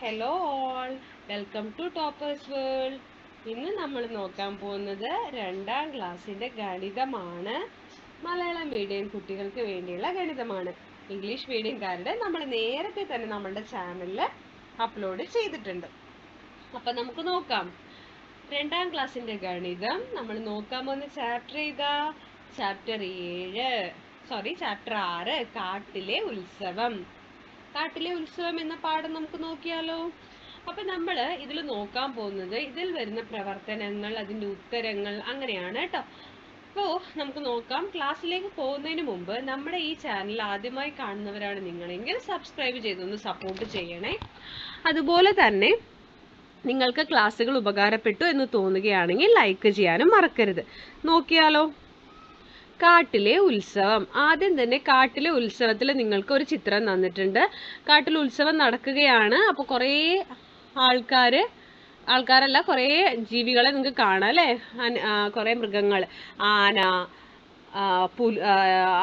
Hello all, welcome to toppers world. ഇന്ന് നമ്മൾ നോക്കാൻ പോകുന്നത് 2ാം ക്ലാസ്സിൻ്റെ ഗണിതമാണ്. മലയാളം മീഡിയം കുട്ടികൾക്ക് വേണ്ടിയുള്ള ഗണിതമാണ്. ഇംഗ്ലീഷ് മീഡിയംകാരുടെ നമ്മൾ നേരത്തെ തന്നെ നമ്മളുടെ ചാനലിൽ അപ്ലോഡ് ചെയ്തിട്ടുണ്ട്. അപ്പം നമുക്ക് നോക്കാം. 2ാം ക്ലാസ്സിൻ്റെ ഗണിതം നമ്മൾ നോക്കാൻ പോകുന്ന ചാപ്റ്റർ ഏതാ? ചാപ്റ്റർ 6, കാട്ടിലെ ഉത്സവം. കാട്ടിലെ ഉത്സവം എന്ന പാഠം നമുക്ക് നോക്കിയാലോ? അപ്പൊ നമ്മൾ ഇതിൽ നോക്കാൻ പോകുന്നത് ഇതിൽ വരുന്ന പ്രവർത്തനങ്ങൾ, അതിന്റെ ഉത്തരങ്ങൾ, അങ്ങനെയാണ് കേട്ടോ. അപ്പോ നമുക്ക് നോക്കാം. ക്ലാസ്സിലേക്ക് പോകുന്നതിന് മുമ്പ് നമ്മുടെ ഈ ചാനൽ ആദ്യമായി കാണുന്നവരാണ് നിങ്ങളെങ്കിൽ സബ്സ്ക്രൈബ് ചെയ്തൊന്ന് സപ്പോർട്ട് ചെയ്യണേ. അതുപോലെ തന്നെ നിങ്ങൾക്ക് ക്ലാസ്സുകൾ ഉപകാരപ്പെട്ടു എന്ന് തോന്നുകയാണെങ്കിൽ ലൈക്ക് ചെയ്യാനും മറക്കരുത്. നോക്കിയാലോ? കാട്ടിലെ ഉത്സവം. ആദ്യം തന്നെ കാട്ടിലെ ഉത്സവത്തിൽ നിങ്ങൾക്ക് ഒരു ചിത്രം തന്നിട്ടുണ്ട്. കാട്ടിൽ ഉത്സവം നടക്കുകയാണ്. അപ്പോൾ കുറേ ആൾക്കാരല്ല, കുറേ ജീവികളെ നിങ്ങൾക്ക് കാണാം അല്ലേ? കുറേ മൃഗങ്ങൾ,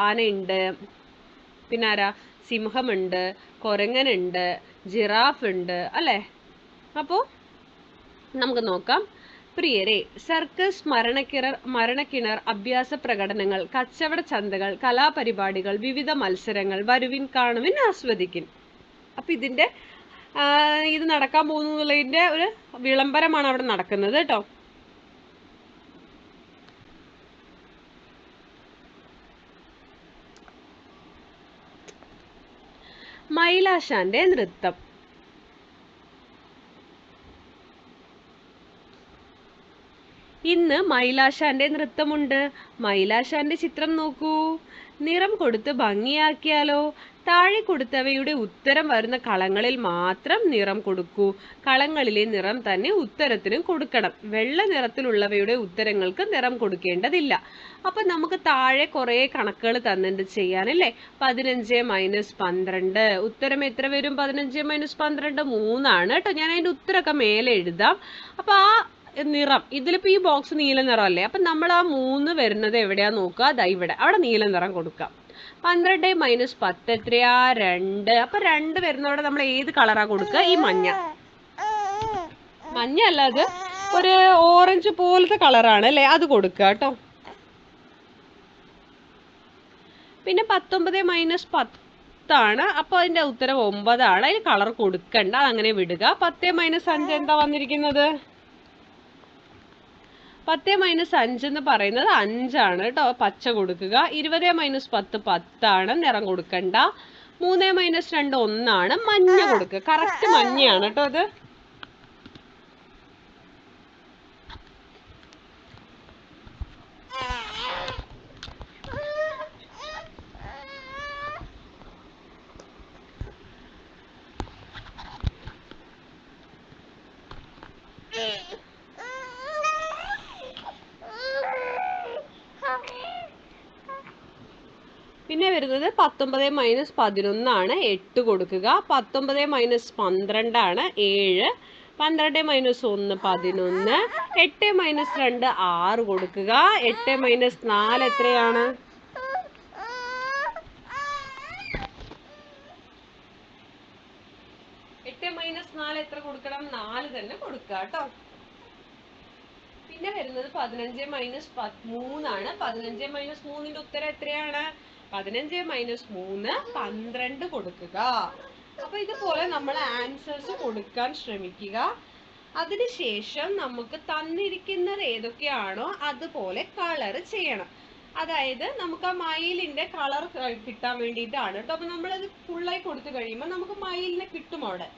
ആനയുണ്ട്, പിന്നെ ആരാ, സിംഹമുണ്ട്, കുരങ്ങനുണ്ട്, ജിറാഫ് ഉണ്ട് അല്ലേ? അപ്പോൾ നമുക്ക് നോക്കാം. പ്രിയരെ, സർക്കസ്, മരണക്കിണർ, അഭ്യാസ പ്രകടനങ്ങൾ, കച്ചവട ചന്തകൾ, കലാപരിപാടികൾ, വിവിധ മത്സരങ്ങൾ, വരുവിൻ, കാണുവിൻ, ആസ്വദിക്കിൻ. അപ്പൊ ഇത് നടക്കാൻ പോകുന്നതിന്റെ ഒരു വിളംബരമാണ് അവിടെ നടക്കുന്നത് കേട്ടോ. മൈലാശാന്റെ നൃത്തം. ഇന്ന് മൈലാശാന്റെ നൃത്തമുണ്ട്. മൈലാശാന്റെ ചിത്രം നോക്കൂ. നിറം കൊടുത്ത് ഭംഗിയാക്കിയാലോ? താഴെ കൊടുത്തവയുടെ ഉത്തരം വരുന്ന കളങ്ങളിൽ മാത്രം നിറം കൊടുക്കൂ. കളങ്ങളിലെ നിറം തന്നെ ഉത്തരത്തിനും കൊടുക്കണം. വെള്ള നിറത്തിലുള്ളവയുടെ ഉത്തരങ്ങൾക്ക് നിറം കൊടുക്കേണ്ടതില്ല. അപ്പൊ നമുക്ക് താഴെ കുറെ കണക്കുകൾ തന്നിട്ട് ചെയ്യാനല്ലേ? 15 - 12. ഉത്തരം എത്ര വരും? 15 - 12 3 കേട്ടോ. ഞാൻ അതിന്റെ ഉത്തരമൊക്കെ മേലെ എഴുതാം. അപ്പൊ ആ നിറം, ഇതിലിപ്പോ ഈ ബോക്സ് നീല നിറം അല്ലേ? അപ്പൊ നമ്മൾ ആ 3 വരുന്നത് എവിടെയാ നോക്കുക? ദാ ഇവിടെ, അവിടെ നീല നിറം കൊടുക്കാം. 12 - 10 എത്രയാ? 2. അപ്പൊ 2 വരുന്നവിടെ നമ്മൾ ഏത് കളറാ കൊടുക്കുക? ഈ മഞ്ഞ അല്ല, അത് ഒരു ഓറഞ്ച് പോലത്തെ കളറാണ് അല്ലേ? അത് കൊടുക്കുക കേട്ടോ. പിന്നെ 19 - 10 അപ്പൊ അതിന്റെ ഉത്തരം 9 ആണ്. അതിന് കളർ കൊടുക്കണ്ട, അങ്ങനെ വിടുക. 10 - 5 എന്താ വന്നിരിക്കുന്നത്? 10 - 5 എന്ന് പറയുന്നത് 5 കേട്ടോ. പച്ച കൊടുക്കുക. 20 - 10 10 നിറം കൊടുക്കണ്ട. 3 - 2 1 മഞ്ഞ കൊടുക്കുക. കറക്റ്റ് മഞ്ഞയാണ് കേട്ടോ അത്. പിന്നെ വരുന്നത് 19 - 11 8 കൊടുക്കുക. 19 - 12 7. 12 - 1 11. 8 - 2 6 കൊടുക്കുക. 8 - 4 എത്രയാണ്? 8 - 4 എത്ര കൊടുക്കണം? 4 തന്നെ കൊടുക്കുക കേട്ടോ. പിന്നെ വരുന്നത് 15 - 3 15 - 3ന്റെ ഉത്തരം എത്രയാണ്? 15 - 3 12 കൊടുക്കുക. അപ്പൊ ഇതുപോലെ നമ്മൾ ആൻസേഴ്സ് കൊടുക്കാൻ ശ്രമിക്കുക. അതിനുശേഷം നമുക്ക് തന്നിരിക്കുന്നത് ഏതൊക്കെയാണോ അതുപോലെ കളർ ചെയ്യണം. അതായത് നമുക്ക് ആ മയിലിന്റെ കളർ കിട്ടാൻ വേണ്ടിയിട്ടാണ് കേട്ടോ. അപ്പൊ നമ്മളത് ഫുള്ളായി കൊടുത്തു കഴിയുമ്പോൾ നമുക്ക് മയിലിനെ കിട്ടും അവിടെ.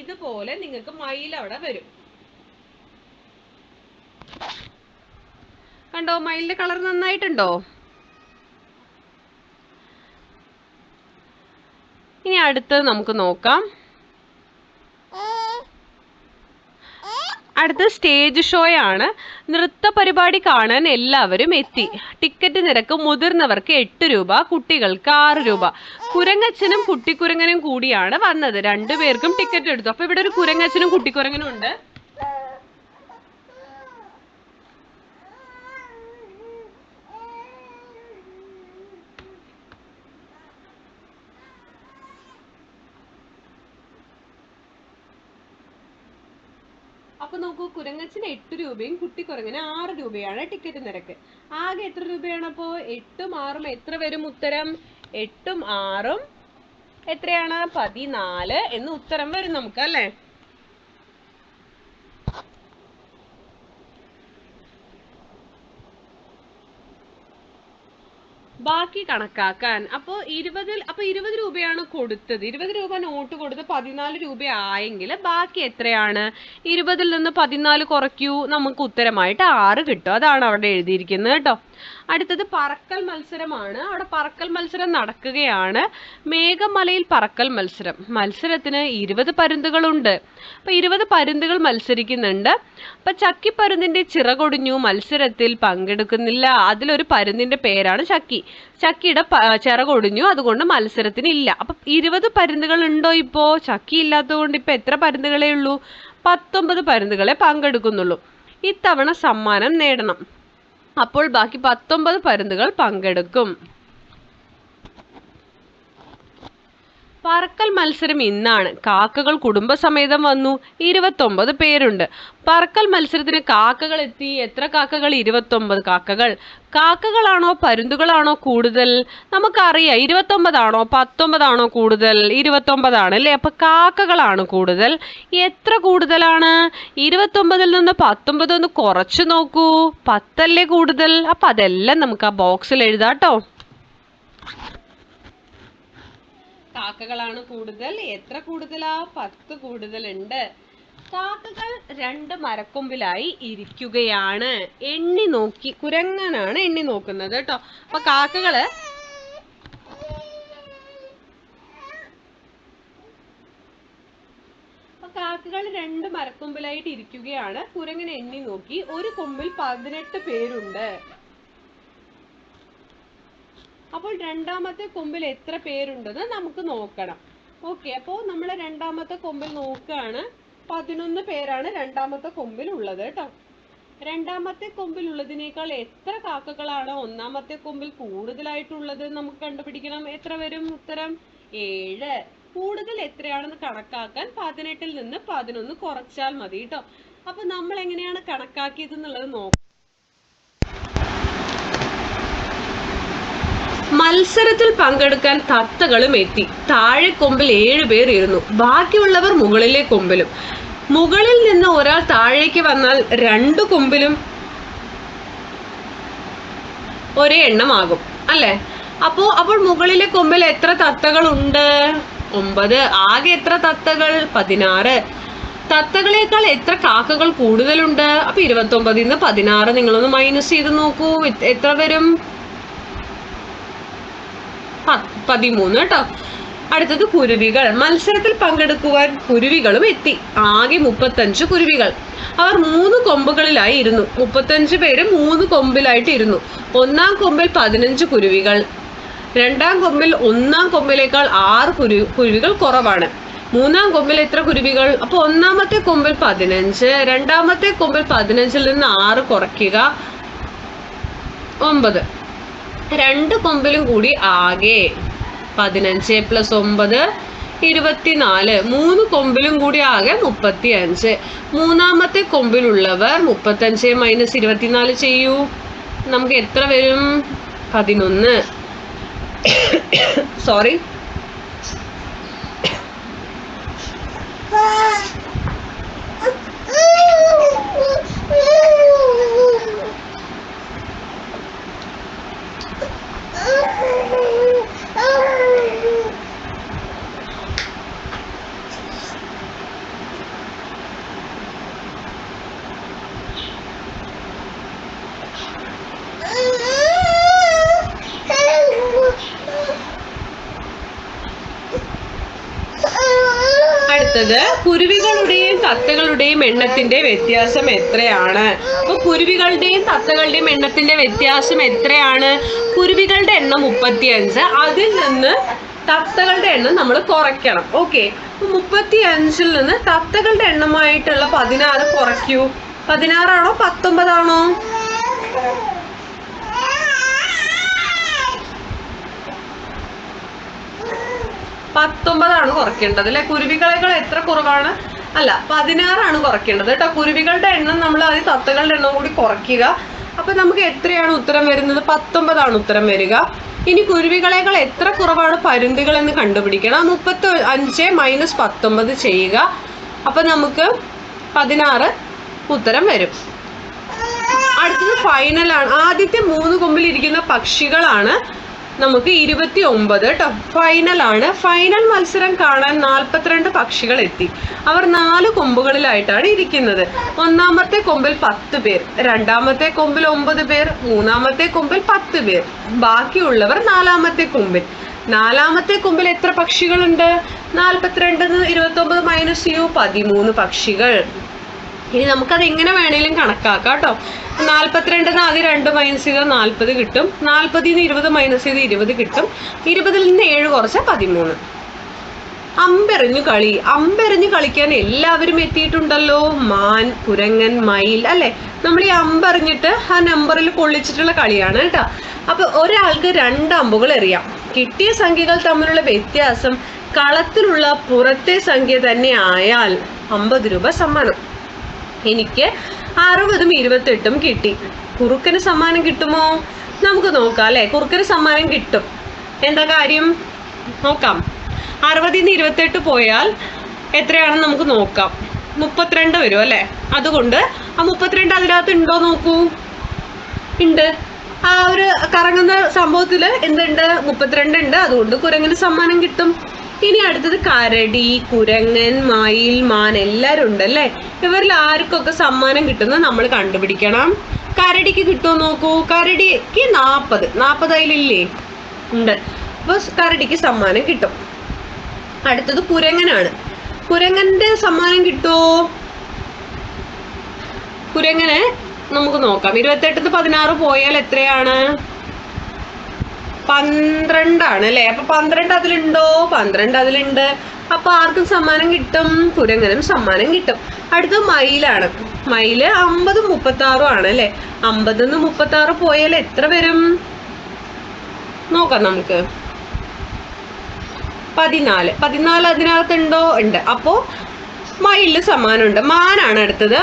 ഇതുപോലെ നിങ്ങൾക്ക് മയിൽ അവിടെ വരും. കണ്ടോ? മയിലിന്റെ കളർ നന്നായിട്ടുണ്ടോ? ഇനി അടുത്തത് നമുക്ക് നോക്കാം. അടുത്ത സ്റ്റേജ് ഷോ ആണ്. നൃത്ത പരിപാടി കാണാൻ എല്ലാവരും എത്തി. ടിക്കറ്റ് നിരക്ക് മുതിർന്നവർക്ക് 8 രൂപ, കുട്ടികൾക്ക് 6 രൂപ. കുരങ്ങച്ചനും കുട്ടിക്കുരങ്ങനും കൂടിയാണ് വന്നത്. 2 പേർക്കും ടിക്കറ്റ് എടുത്തു. അപ്പൊ ഇവിടെ ഒരു കുരങ്ങച്ചനും കുട്ടിക്കുരങ്ങനും ഉണ്ട്. അപ്പൊ നോക്കൂ, കുരങ്ങച്ചന് 8 രൂപയും കുട്ടിക്കുരങ്ങിന് 6 രൂപയാണ് ടിക്കറ്റ് നിരക്ക്. ആകെ എത്ര രൂപയാണ്? അപ്പോ 8ഉം 6ഉം എത്ര വരും ഉത്തരം? 8ഉം 6ഉം എത്രയാണ്? 14 എന്ന് ഉത്തരം വരും നമുക്ക്, അല്ലേ? ബാക്കി കണക്കാക്കാൻ അപ്പോൾ 20 രൂപയാണ് കൊടുത്തത്. 20 രൂപ നോട്ട് കൊടുത്ത് 14 രൂപ ആയെങ്കിൽ ബാക്കി എത്രയാണ്? 20-ൽ നിന്ന് 14 കുറയ്ക്കൂ, നമുക്ക് ഉത്തരമായിട്ട് 6 കിട്ടും. അതാണ് അവിടെ എഴുതിയിരിക്കുന്നത് കേട്ടോ. അടുത്തത് പറക്കൽ മത്സരമാണ്. അവിടെ പറക്കൽ മത്സരം നടക്കുകയാണ്. മേഘമലയിൽ പറക്കൽ മത്സരം. മത്സരത്തിന് 20 പരുന്തുകളുണ്ട്. അപ്പൊ 20 പരുന്തുകൾ മത്സരിക്കുന്നുണ്ട്. അപ്പൊ ചക്കിപ്പരുന്തിന്റെ ചിറകൊടിഞ്ഞു, മത്സരത്തിൽ പങ്കെടുക്കുന്നില്ല. അതിലൊരു പരുന്തിന്റെ പേരാണ് ചക്കി. ചക്കിയുടെ ചിറകൊടിഞ്ഞു, അതുകൊണ്ട് മത്സരത്തിന് ഇല്ല. അപ്പൊ 20 പരുന്തുകൾ ഉണ്ടോ? ഇപ്പോ ചക്കി ഇല്ലാത്തത് കൊണ്ട് ഇപ്പൊ എത്ര പരുന്തുകളേ ഉള്ളൂ? 19 പരുന്തുകളെ പങ്കെടുക്കുന്നുള്ളൂ. ഇത്തവണ സമ്മാനം നേടണം. അപ്പോൾ ബാക്കി 19 പരുന്തുകൾ പങ്കെടുക്കും. പറക്കൽ മത്സരം ഇന്നാണ്. കാക്കകൾ കുടുംബസമേതം വന്നു. 29 പേരുണ്ട്. പറക്കൽ മത്സരത്തിന് കാക്കകൾ എത്തി. എത്ര കാക്കകൾ? 29 കാക്കകൾ. കാക്കകളാണോ പരുന്തുകളാണോ കൂടുതൽ? നമുക്കറിയാം 29 ആണോ 19 ആണോ കൂടുതൽ? 29 ആണ് അല്ലേ? അപ്പൊ കാക്കകളാണ് കൂടുതൽ. എത്ര കൂടുതലാണ്? 29-ൽ നിന്ന് 19 ഒന്ന് കുറച്ചു നോക്കൂ. 10 അല്ലേ കൂടുതൽ? അപ്പൊ അതെല്ലാം നമുക്ക് ആ ബോക്സിൽ എഴുതാട്ടോ. കാക്കകളാണ് കൂടുതൽ. എത്ര കൂടുതലാ? 10 കൂടുതലുണ്ട്. കാക്കകൾ 2 മരക്കൊമ്പിലായി ഇരിക്കുകയാണ്. എണ്ണി നോക്കി, കുരങ്ങനാണ് എണ്ണി നോക്കുന്നത് കേട്ടോ. അപ്പൊ കാക്കകൾ 2 മരക്കൊമ്പിലായിട്ട് ഇരിക്കുകയാണ്. കുരങ്ങൻ എണ്ണി നോക്കി. ഒരു കൊമ്പിൽ 18 പേരുണ്ട്. അപ്പോൾ രണ്ടാമത്തെ കൊമ്പിൽ എത്ര പേരുണ്ടെന്ന് നമുക്ക് നോക്കണം. ഓക്കെ, അപ്പോൾ നമ്മൾ രണ്ടാമത്തെ കൊമ്പിൽ നോക്കുകയാണ്. 11 പേരാണ് രണ്ടാമത്തെ കൊമ്പിൽ ഉള്ളത് കേട്ടോ. രണ്ടാമത്തെ കൊമ്പിൽ ഉള്ളതിനേക്കാൾ എത്ര കാക്കകളാണ് ഒന്നാമത്തെ കൊമ്പിൽ കൂടുതലായിട്ടുള്ളത് നമുക്ക് കണ്ടുപിടിക്കണം. എത്ര വരും ഉത്തരം? 7. കൂടുതൽ എത്രയാണെന്ന് കണക്കാക്കാൻ 18-ൽ നിന്ന് 11 കുറച്ചാൽ മതി കേട്ടോ. അപ്പൊ നമ്മൾ എങ്ങനെയാണ് കണക്കാക്കിയത് എന്നുള്ളത് നോക്കാം. മത്സരത്തിൽ പങ്കെടുക്കാൻ തത്തകളും എത്തി. താഴെ കൊമ്പിൽ 7 പേർ ഇരുന്നു. ബാക്കിയുള്ളവർ മുകളിലെ കൊമ്പിലും. മുകളിൽ നിന്ന് ഒരാൾ താഴേക്ക് വന്നാൽ 2 കൊമ്പിലും ഒരേ എണ്ണമാകും അല്ലെ? അപ്പോൾ മുകളിലെ കൊമ്പിൽ എത്ര തത്തകൾ ഉണ്ട്? 9. ആകെ എത്ര തത്തകൾ? 16. തത്തകളേക്കാൾ എത്ര കാക്കകൾ കൂടുതലുണ്ട്? അപ്പൊ 29-ൽ നിന്ന് 16 നിങ്ങളൊന്ന് മൈനസ് ചെയ്ത് നോക്കൂ. എത്ര വരും? 13 കേട്ടോ. അടുത്തത് കുരുവികൾ. മത്സരത്തിൽ പങ്കെടുക്കുവാൻ കുരുവികളും എത്തി. ആകെ 35 കുരുവികൾ. അവർ 3 കൊമ്പുകളിലായി ഇരുന്നു. 35 പേര് 3 കൊമ്പിലായിട്ട് ഇരുന്നു. ഒന്നാം കൊമ്പിൽ 15 കുരുവികൾ. രണ്ടാം കൊമ്പിൽ ഒന്നാം കൊമ്പിലേക്കാൾ 6 കുരുവികൾ കുറവാണ്. മൂന്നാം കൊമ്പിൽ എത്ര കുരുവികൾ? അപ്പൊ ഒന്നാമത്തെ കൊമ്പിൽ 15. രണ്ടാമത്തെ കൊമ്പിൽ 15-ൽ നിന്ന് 6 കുറയ്ക്കുക, 9. 2 കൊമ്പിലും കൂടി ആകെ 15 + 9 24. 3 കൊമ്പിലും കൂടി ആകെ 35. മൂന്നാമത്തെ കൊമ്പിലുള്ളവർ 35 - 24 ചെയ്യൂ. നമുക്ക് എത്ര വരും? 11. സോറി, അടുത്തത് കുരുവികളുടെയും തത്തകളുടെയും എണ്ണത്തിന്റെ വ്യത്യാസം എത്രയാണ്? അപ്പൊ കുരുവികളുടെയും തത്തകളുടെയും എണ്ണത്തിന്റെ വ്യത്യാസം എത്രയാണ്? കുരുവികളുടെ എണ്ണം 35. അതിൽ നിന്ന് തത്തകളുടെ എണ്ണം നമ്മൾ കുറയ്ക്കണം. ഓക്കെ, 35-ൽ നിന്ന് തത്തകളുടെ എണ്ണമായിട്ടുള്ള 16 കുറയ്ക്കൂ. 16 ആണോ 19 ആണോ? 19 ആണ് കുറയ്ക്കേണ്ടത് അല്ലെ? കുരുവികളേക്കാൾ എത്ര കുറവാണ്? അല്ല 16 കുറയ്ക്കേണ്ടത് കേട്ടോ. കുരുവികളുടെ എണ്ണം നമ്മൾ ആദ്യം തത്തകളുടെ എണ്ണം കൂടി കുറയ്ക്കുക. അപ്പൊ നമുക്ക് എത്രയാണ് ഉത്തരം വരുന്നത്? 19 ഉത്തരം വരിക. ഇനി കുരുവികളേക്കാൾ എത്ര കുറവാണ് പരുന്തുകൾ എന്ന് കണ്ടുപിടിക്കണം. 35 - 19 ചെയ്യുക. അപ്പൊ നമുക്ക് 16 ഉത്തരം വരും. അടുത്തത് ഫൈനലാണ്. ആദ്യത്തെ 3 കൊമ്പിൽ ഇരിക്കുന്ന പക്ഷികളാണ് നമുക്ക് 29 കേട്ടോ. ഫൈനലാണ്. ഫൈനൽ മത്സരം കാണാൻ 42 പക്ഷികൾ എത്തി. അവർ 4 കൊമ്പുകളിലായിട്ടാണ് ഇരിക്കുന്നത്. ഒന്നാമത്തെ കൊമ്പിൽ 10 പേർ, രണ്ടാമത്തെ കൊമ്പിൽ 9 പേർ, മൂന്നാമത്തെ കൊമ്പിൽ 10 പേർ, ബാക്കിയുള്ളവർ നാലാമത്തെ കൊമ്പിൽ. നാലാമത്തെ കൊമ്പിൽ എത്ര പക്ഷികളുണ്ട്? 42 - 29 - 13 പക്ഷികൾ. ഇനി നമുക്കത് എങ്ങനെ വേണേലും കണക്കാക്കാം കേട്ടോ. 42 ആദ്യം 2 മൈനസ് ചെയ്താൽ 40 കിട്ടും. 40 - 20 മൈനസ് ചെയ്ത് 20 കിട്ടും. 20 നിന്ന് 7 കുറച്ച് 13. അമ്പെറിഞ്ഞു കളി. അമ്പെറിഞ്ഞു കളിക്കാൻ എല്ലാവരും എത്തിയിട്ടുണ്ടല്ലോ. മാൻ, കുരങ്ങൻ, മയിൽ അല്ലെ. നമ്മൾ ഈ അമ്പെറിഞ്ഞിട്ട് ആ നമ്പറിൽ കൊള്ളിച്ചിട്ടുള്ള കളിയാണ് കേട്ടോ. അപ്പൊ ഒരാൾക്ക് 2 അമ്പുകൾ എറിയാം. കിട്ടിയ സംഖ്യകൾ തമ്മിലുള്ള വ്യത്യാസം കളത്തിലുള്ള പുറത്തെ സംഖ്യ തന്നെ ആയാൽ 50 രൂപ സമ്മാനം. എനിക്ക് 60ഉം 28ഉം കിട്ടി. കുറുക്കന് സമ്മാനം കിട്ടുമോ? നമുക്ക് നോക്കാം അല്ലെ. കുറുക്കന് സമ്മാനം കിട്ടും. എന്താ കാര്യം നോക്കാം. 60 - 28 പോയാൽ എത്രയാണെന്ന് നമുക്ക് നോക്കാം. 32 വരും അല്ലെ. അതുകൊണ്ട് ആ 32 അതിനകത്ത് ഉണ്ടോ നോക്കൂ. ഉണ്ട്. ആ ഒരു കറങ്ങുന്ന സംഭവത്തില് എന്തുണ്ട്? 32 ഉണ്ട്. അതുകൊണ്ട് കുരങ്ങന് സമ്മാനം കിട്ടും. ഇനി അടുത്തത് കരടി, കുരങ്ങൻ, മയിൽ, മാൻ എല്ലാവരും ഉണ്ട് അല്ലേ. ഇവരിൽ ആർക്കൊക്കെ സമ്മാനം കിട്ടുന്നത് നമ്മൾ കണ്ടുപിടിക്കണം. കരടിക്ക് കിട്ടുമോ നോക്കൂ. കരടിക്ക് 40 അതിലില്ലേ? ഉണ്ട്. അപ്പൊ കരടിക്ക് സമ്മാനം കിട്ടും. അടുത്തത് കുരങ്ങനാണ്. കുരങ്ങന്റെ സമ്മാനം കിട്ടുമോ? കുരങ്ങനെ നമുക്ക് നോക്കാം. 28 - 16 പോയാൽ എത്രയാണ്? 12 അല്ലേ. അപ്പൊ 12 അതിലുണ്ടോ? 12 അതിലുണ്ട്. അപ്പൊ ആർക്കും സമ്മാനം കിട്ടും? കുരങ്ങനും സമ്മാനം കിട്ടും. അടുത്ത മയിലാണ്. മയില് 50 - 36 ആണ് അല്ലെ. 50 - 36 പോയാൽ എത്ര വരും നോക്കാം നമുക്ക്. 14 അതിനകത്തുണ്ടോ? ഉണ്ട്. അപ്പോ മയിലിന് സമ്മാനമുണ്ട്. മാനാണ് അടുത്തത്.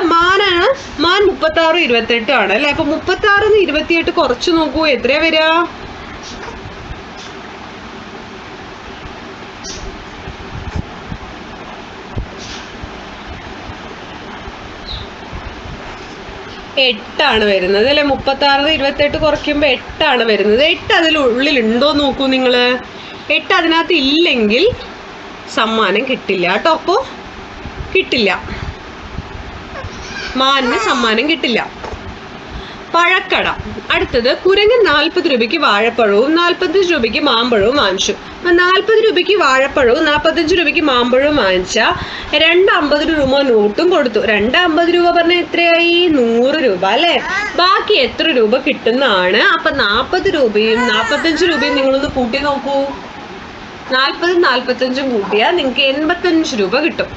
മാൻ 36 - 28 ആണ് അല്ലെ. അപ്പൊ 36 - 28 കുറച്ച് നോക്കൂ. എത്രയാ വരിക? എട്ടാണ് വരുന്നത് അല്ലെ. 36 - 28 കുറയ്ക്കുമ്പോ 8 വരുന്നത്. 8 അതിനുള്ളിൽ ഉണ്ടോ നോക്കൂ നിങ്ങള്. 8 അതിനകത്ത് ഇല്ലെങ്കിൽ സമ്മാനം കിട്ടില്ല കേട്ടോ. അപ്പോ കിട്ടില്ല. മാനിന് സമ്മാനം കിട്ടില്ല. പഴക്കട. അടുത്തത് കുരങ്ങൻ 40 രൂപയ്ക്ക് വാഴപ്പഴവും 45 രൂപയ്ക്ക് മാമ്പഴവും വാങ്ങിച്ചു. 40 രൂപയ്ക്ക് വാഴപ്പഴവും 45 രൂപയ്ക്ക് മാമ്പഴവും വാങ്ങിച്ച 2 50 രൂപ നോട്ടും കൊടുത്തു. 2 50 രൂപ പറഞ്ഞ എത്രയായി? 100 രൂപ അല്ലെ. ബാക്കി എത്ര രൂപ കിട്ടുന്നതാണ്? അപ്പൊ 40 രൂപയും 45 രൂപയും നിങ്ങളൊന്ന് കൂട്ടി നോക്കൂ. 40 45 കൂട്ടിയാൽ നിങ്ങൾക്ക് 85 രൂപ കിട്ടും.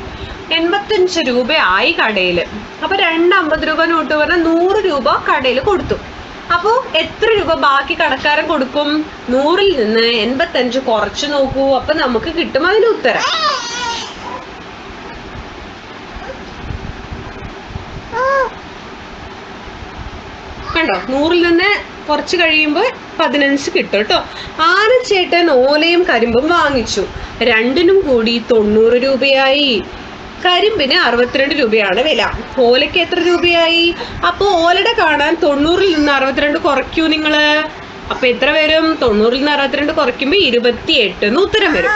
85 രൂപയായി കടയില്. അപ്പൊ 2 50 രൂപ നോട്ട് പറഞ്ഞാൽ 100 രൂപ കടയിൽ കൊടുത്തു. അപ്പോ എത്ര രൂപ ബാക്കി കടക്കാരൻ കൊടുക്കും? 100ൽ നിന്ന് 85 കുറച്ച് നോക്കൂ. അപ്പൊ നമുക്ക് കിട്ടും അതിന് ഉത്തരം. കണ്ടോ? 100ൽ നിന്ന് കുറച്ച് കഴിയുമ്പോൾ 15 കിട്ടും കേട്ടോ. ആനച്ചേട്ടൻ ഓലയും കരിമ്പും വാങ്ങിച്ചു. രണ്ടിനും കൂടി 90 രൂപയായി. കരിമ്പിന് 62 രൂപയാണ് വില. ഓലയ്ക്ക് എത്ര രൂപയായി? അപ്പൊ ഓലയുടെ കാണാൻ 90ൽ നിന്ന് 62 കുറയ്ക്കൂ നിങ്ങള്. അപ്പൊ എത്ര വരും? 90ൽ നിന്ന് 62 കുറയ്ക്കുമ്പോ 28 ഉത്തരം വരും.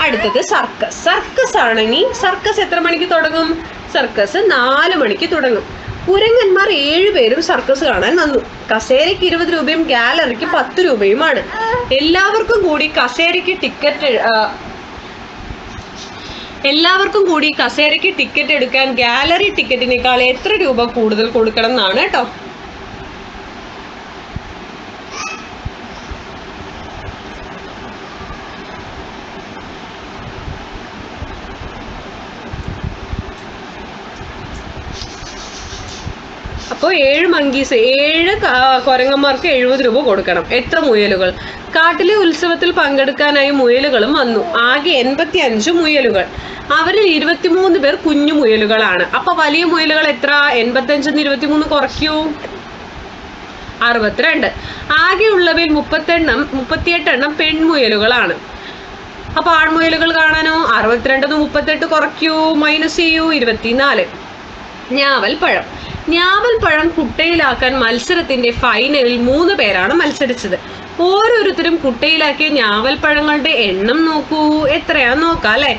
അടുത്തത് സർക്കസ്. സർക്കസ് ആണെങ്കിൽ സർക്കസ് എത്ര മണിക്ക് തുടങ്ങും? സർക്കസ് 4 മണിക്ക് തുടങ്ങും. കുരങ്ങന്മാർ 7 പേരും സർക്കസ് കാണാൻ വന്നു. കസേരയ്ക്ക് 20 രൂപയും ഗാലറിക്ക് 10 രൂപയുമാണ്. എല്ലാവർക്കും കൂടി കസേരയ്ക്ക് ടിക്കറ്റ് എടുക്കാൻ ഗാലറി ടിക്കറ്റിനേക്കാൾ എത്ര രൂപ കൂടുതൽ കൊടുക്കണം എന്നാണ് കേട്ടോ. അപ്പോൾ 7 കുരങ്ങന്മാർക്ക് 70 രൂപ കൊടുക്കണം. എത്ര മുയലുകൾ? കാട്ടിലെ ഉത്സവത്തിൽ പങ്കെടുക്കാനായി മുയലുകളും വന്നു. ആകെ 85 മുയലുകൾ. അവരിൽ 23 പേർ കുഞ്ഞു മുയലുകളാണ്. അപ്പൊ വലിയ മുയലുകൾ എത്ര? 85 23 കുറയ്ക്കൂ, 62. ആകെ ഉള്ളവയിൽ 38 എണ്ണം പെൺമുയലുകളാണ്. അപ്പൊ ആൺമുയലുകൾ കാണാനോ? 62 38 കുറയ്ക്കൂ, മൈനസ് ചെയ്യൂ, 24. ഞാവൽപ്പഴം. ഞാവൽപ്പഴം കുട്ടയിലാക്കാൻ മത്സരത്തിന്റെ ഫൈനലിൽ 3 പേരാണ് മത്സരിച്ചത്. ഓരോരുത്തരും കുട്ടയിലാക്കിയ ഞാവൽപ്പഴങ്ങളുടെ എണ്ണം നോക്കൂ. എത്രയാന്ന് നോക്കാം അല്ലെ.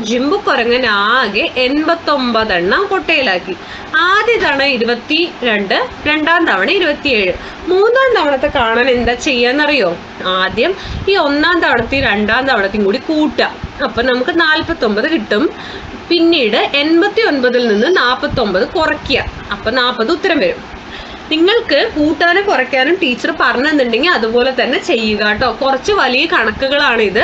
ജിമ്പുക്കുരങ്ങൻ ആകെ 89 എണ്ണം കൊട്ടയിലാക്കി. ആദ്യ തവണ 22, രണ്ടാം തവണ 27. മൂന്നാം തവണത്തെ കാണാൻ എന്താ ചെയ്യാന്നറിയോ? ആദ്യം ഈ ഒന്നാം തവണത്തെയും രണ്ടാം തവണത്തെയും കൂടി കൂട്ടാം. അപ്പൊ നമുക്ക് 49 കിട്ടും. പിന്നീട് 89 നിന്ന് 49 കുറയ്ക്കുക. അപ്പൊ 40 ഉത്തരം വരും. നിങ്ങൾക്ക് കൂട്ടാനും കുറയ്ക്കാനും ടീച്ചർ പറഞ്ഞു തന്നിട്ടുണ്ടെങ്കിൽ അതുപോലെ തന്നെ ചെയ്യുക കേട്ടോ. കുറച്ച് വലിയ കണക്കുകളാണ് ഇത്.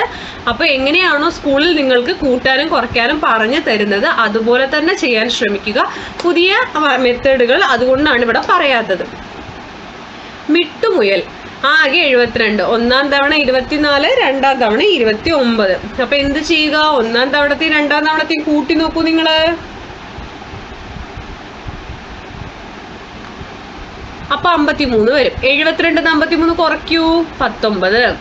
അപ്പൊ എങ്ങനെയാണോ സ്കൂളിൽ നിങ്ങൾക്ക് കൂട്ടാനും കുറയ്ക്കാനും പറഞ്ഞു തരുന്നത് അതുപോലെ തന്നെ ചെയ്യാൻ ശ്രമിക്കുക. പുതിയ മെത്തേഡുകൾ അതുകൊണ്ടാണ് ഇവിടെ പറയാത്തത്. മിട്ടുമുയൽ ആകെ 72. ഒന്നാം തവണ 24, രണ്ടാം തവണ 29. അപ്പൊ എന്ത് ചെയ്യുക? ഒന്നാം തവണത്തെയും രണ്ടാം തവണത്തെയും കൂട്ടി നോക്കൂ നിങ്ങള്. അപ്പൊ 53 വരും. 72 53 കുറയ്ക്കൂ, 19.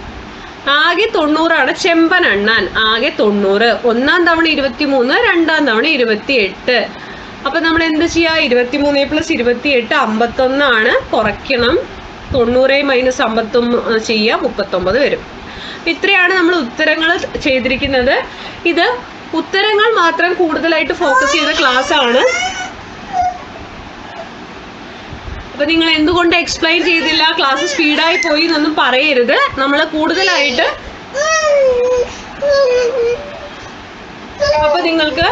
ആകെ 90 ചെമ്പനണ്ണാൻ. ആകെ 90. ഒന്നാം തവണ 23, രണ്ടാം തവണ 28. അപ്പൊ നമ്മൾ എന്ത് ചെയ്യാ? 23 + 28 51 കുറയ്ക്കണം. 90 - 51 ചെയ്യാം, 39 വരും. ഇത്രയാണ് നമ്മൾ ഉത്തരങ്ങൾ ചെയ്തിരിക്കുന്നത്. ഇത് ഉത്തരങ്ങൾ മാത്രം കൂടുതലായിട്ട് ഫോക്കസ് ചെയ്ത ക്ലാസ് ആണ്. അപ്പൊ നിങ്ങൾ എന്തുകൊണ്ട് എക്സ്പ്ലെയിൻ ചെയ്തില്ല, ക്ലാസ് സ്പീഡായി പോയി എന്നൊന്നും പറയരുത്. നമ്മൾ കൂടുതലായിട്ട് അപ്പൊ നിങ്ങൾക്ക്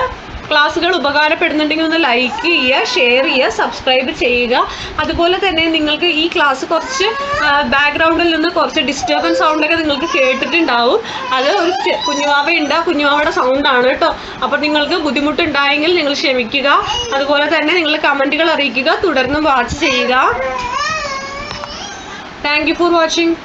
ക്ലാസ്സുകൾ ഉപകാരപ്പെടുന്നുണ്ടെങ്കിൽ ഒന്ന് ലൈക്ക് ചെയ്യുക, ഷെയർ ചെയ്യുക, സബ്സ്ക്രൈബ് ചെയ്യുക. അതുപോലെ തന്നെ നിങ്ങൾക്ക് ഈ ക്ലാസ് കുറച്ച് ബാക്ക്ഗ്രൗണ്ടിൽ നിന്ന് കുറച്ച് ഡിസ്റ്റർബൻസ് സൗണ്ടൊക്കെ നിങ്ങൾക്ക് കേട്ടിട്ടുണ്ടാവും. അത് ഒരു കുഞ്ഞുവാവയുണ്ട്, ആ കുഞ്ഞുവാവയുടെ സൗണ്ടാണ് കേട്ടോ. അപ്പോൾ നിങ്ങൾക്ക് ബുദ്ധിമുട്ടുണ്ടായെങ്കിൽ നിങ്ങൾ ക്ഷമിക്കുക. അതുപോലെ തന്നെ നിങ്ങൾ കമൻറ്റുകൾ അറിയിക്കുക. തുടർന്ന് വാച്ച് ചെയ്യുക. Thank you for watching.